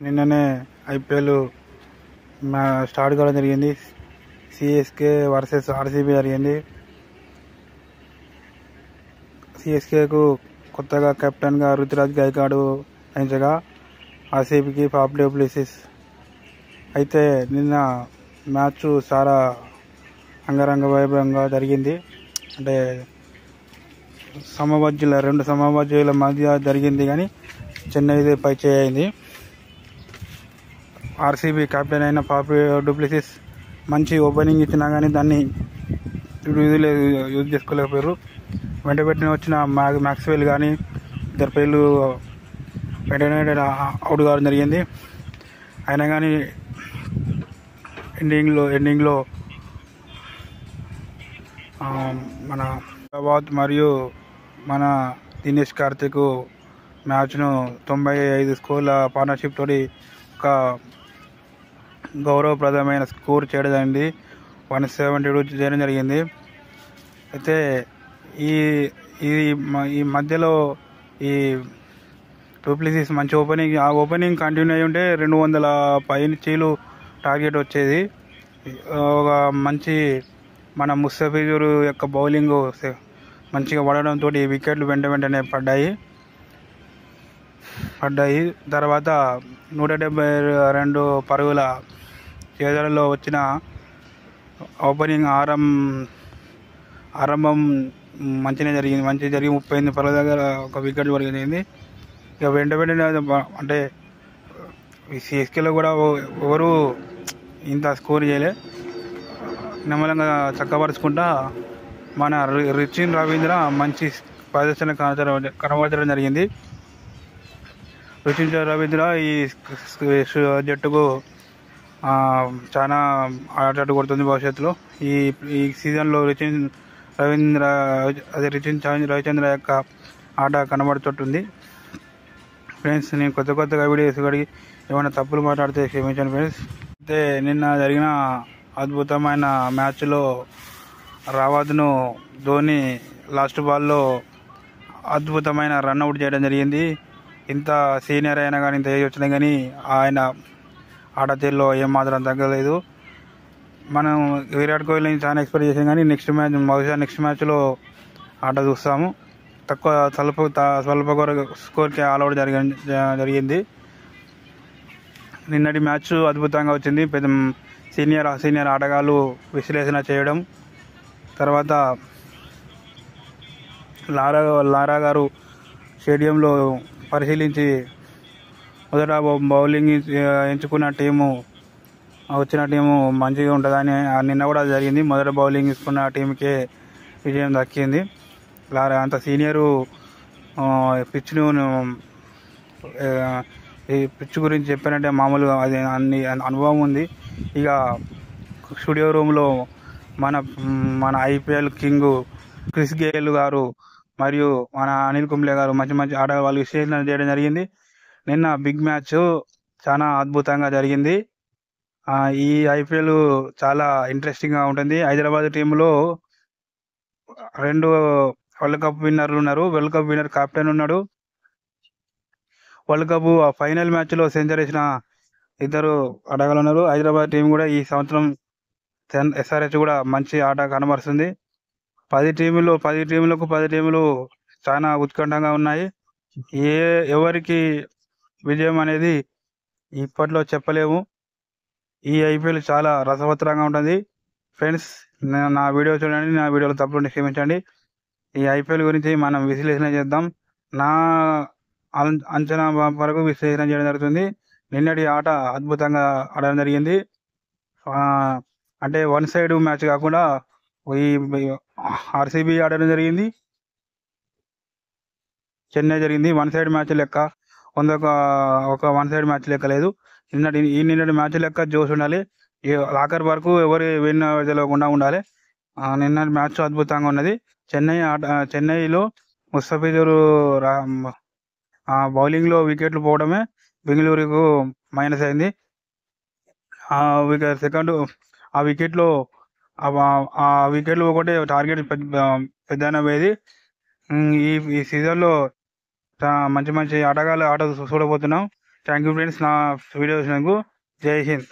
నిన్ననే IPL start కావడం జరిగింది. సిఎస్కే వర్సెస్ ఆర్సీబీ జరిగింది. సిఎస్కేకు కొత్తగా కెప్టెన్గా రుతురాజ్ గైక్వాడ్ ఎంచగా ఆర్సీబీకి ఫాఫ్ డు ప్లెసిస్. అయితే నిన్న మ్యాచ్ చాలా అంగరంగ వైభవంగా జరిగింది. అంటే రెండు సమభాజ్యుల మధ్య జరిగింది, కానీ చెన్నైది పై చేయింది. ఆర్సీబీ కెప్టెన్ అయిన ఫాఫ్ డు ప్లెసిస్ మంచి ఓపెనింగ్ ఇచ్చినా కానీ దాన్ని యూజ్ చేసుకోలేకపోయారు. వెంటనే వచ్చిన మ్యాక్స్వెల్ కానీ ఇద్దరు పేర్లు వెంటనే అవుట్ కావడం జరిగింది. అయినా కానీ ఎండింగ్లో మన హైదరాబాద్ మరియు మన దినేష్ కార్తిక్ మ్యాచ్ను 95 స్కోర్ల పార్ట్నర్షిప్ తోటి ఒక గౌరవప్రదమైన స్కోర్ చేయడం జరిగింది. 172 చేయడం జరిగింది. అయితే ఈ మధ్యలో ఈ డు ప్లెసిస్ మంచి ఓపెనింగ్ కంటిన్యూ అయి ఉంటే 200 పైచీలు టార్గెట్ వచ్చేది. ఒక మంచి మన ముస్తఫిజుర్ యొక్క బౌలింగ్ మంచిగా పడడంతో వికెట్లు వెంటనే పడ్డాయి. తర్వాత 172 పరుగుల చేజలలో వచ్చిన ఓపెనింగ్ ఆరంభం మంచిగా జరిగి 38 పరుగుల దగ్గర ఒక వికెట్ జరిగింది. ఇక వెంటనే అంటే సిఎస్కేలో కూడా ఎవరు ఇంత స్కోర్ చేయలే. నిమ్మలంగా చక్కపరుచుకుంటా మన రిచిన్ రవీంద్ర మంచి ప్రదర్శన కనబరచడం జరిగింది. రిచిన్ రవీంద్ర ఈ జట్టుకు చాలా ఆట కొడుతుంది భవిష్యత్తులో. ఈ సీజన్లో రిచిన్ రవిచంద్ర యొక్క ఆట కనబడుతుంటుంది. ఫ్రెండ్స్, నేను కొత్తగా వీడియోస్ కడిగి ఏమైనా తప్పులు మాట్లాడితే క్షమించండి ఫ్రెండ్స్. అయితే నిన్న జరిగిన అద్భుతమైన మ్యాచ్లో రావత్ను ధోని లాస్ట్ బాల్లో అద్భుతమైన రన్అట్ చేయడం జరిగింది. ఇంత సీనియర్ అయినా కానీ, ఇంత ఏజ్ వచ్చినా కానీ ఆయన ఆట తీరులో ఏమాత్రం తగ్గలేదు. మనం విరాట్ కోహ్లీని చాలా ఎక్స్పెక్ట్ చేసాం, కానీ నెక్స్ట్ మ్యాచ్లో ఆట చూస్తాము. స్వల్ప స్కోర్కి ఆల్అౌట్ జరిగింది. నిన్నటి మ్యాచ్ అద్భుతంగా వచ్చింది. పెద్ద సీనియర్ ఆటగాళ్ళు విశ్లేషణ చేయడం, తర్వాత లారా గారు స్టేడియంలో పరిశీలించి మొదట బౌలింగ్ ఎంచుకున్న వచ్చిన టీము మంచిగా ఉంటుందని నిన్న కూడా జరిగింది. మొదట బౌలింగ్ తీసుకున్న టీంకే విజయం దక్కింది. లారా అంత సీనియరు ఈ పిచ్ గురించి చెప్పారంటే మామూలుగా అది అన్ని అనుభవం ఉంది. ఇక స్టూడియో రూమ్లో మన ఐపీఎల్ కింగ్ క్రిస్ గేల్ గారు మరియు మన అనిల్ కుంబ్లే గారు మంచి ఆట వాళ్ళు విశ్లేషణ చేయడం జరిగింది. నిన్న బిగ్ మ్యాచ్ చాలా అద్భుతంగా జరిగింది. ఈ ఐపీఎల్ చాలా ఇంట్రెస్టింగ్గా ఉంటుంది. హైదరాబాద్ టీంలో 2 వరల్డ్ కప్ విన్నర్లు ఉన్నారు. వరల్డ్ కప్ విన్నర్ కెప్టెన్ ఉన్నాడు. వరల్డ్ కప్ ఫైనల్ మ్యాచ్లో సెంచరీ వేసిన 2 ఆటగాళ్ళు ఉన్నారు. హైదరాబాద్ టీం కూడా ఈ సంవత్సరం ఎస్ఆర్హెచ్ కూడా మంచి ఆట కనబరుస్తుంది. 10 టీములు చాలా ఉత్కంఠంగా ఉన్నాయి. ఎవరికి విజయం అనేది ఇప్పట్లో చెప్పలేము. ఈ ఐపీఎల్ చాలా రసవత్తరంగా ఉంటుంది. ఫ్రెండ్స్, నా వీడియో చూడండి. నా వీడియోలో తప్పులు క్షమించండి. ఈ ఐపీఎల్ గురించి మనం విశ్లేషణ చేద్దాం. నా అంచనా వరకు విశ్లేషణ చేయడం జరుగుతుంది. నిన్నటి ఆట అద్భుతంగా ఆడడం జరిగింది. అంటే వన్ సైడ్ మ్యాచ్ కాకుండా ఈ ఆర్సీబీ ఆడడం జరిగింది, చెన్నై జరిగింది. వన్ సైడ్ మ్యాచ్ లెక్క ఒక వన్ సైడ్ మ్యాచ్ లెక్క లేదు. నిన్నటి మ్యాచ్ లెక్క జోష్ ఉండాలి. ఆఖరి వరకు ఎవరు విన్ తెలియకుండా ఉండాలి. నిన్నటి మ్యాచ్ అద్భుతంగా ఉన్నది. చెన్నైలో ముస్తఫిజుర్ బౌలింగ్లో వికెట్లు పోవడమే బెంగళూరుకు మైనస్ అయింది. ఆ వికెట్లు ఒకటే టార్గెట్ పెద్దన పోయేది. ఈ సీజన్లో మంచి ఆటగాళ్ళ ఆట చూడబోతున్నాం. థ్యాంక్ యూ ఫ్రెండ్స్, నా వీడియో చూసినందుకు. జై హింద్.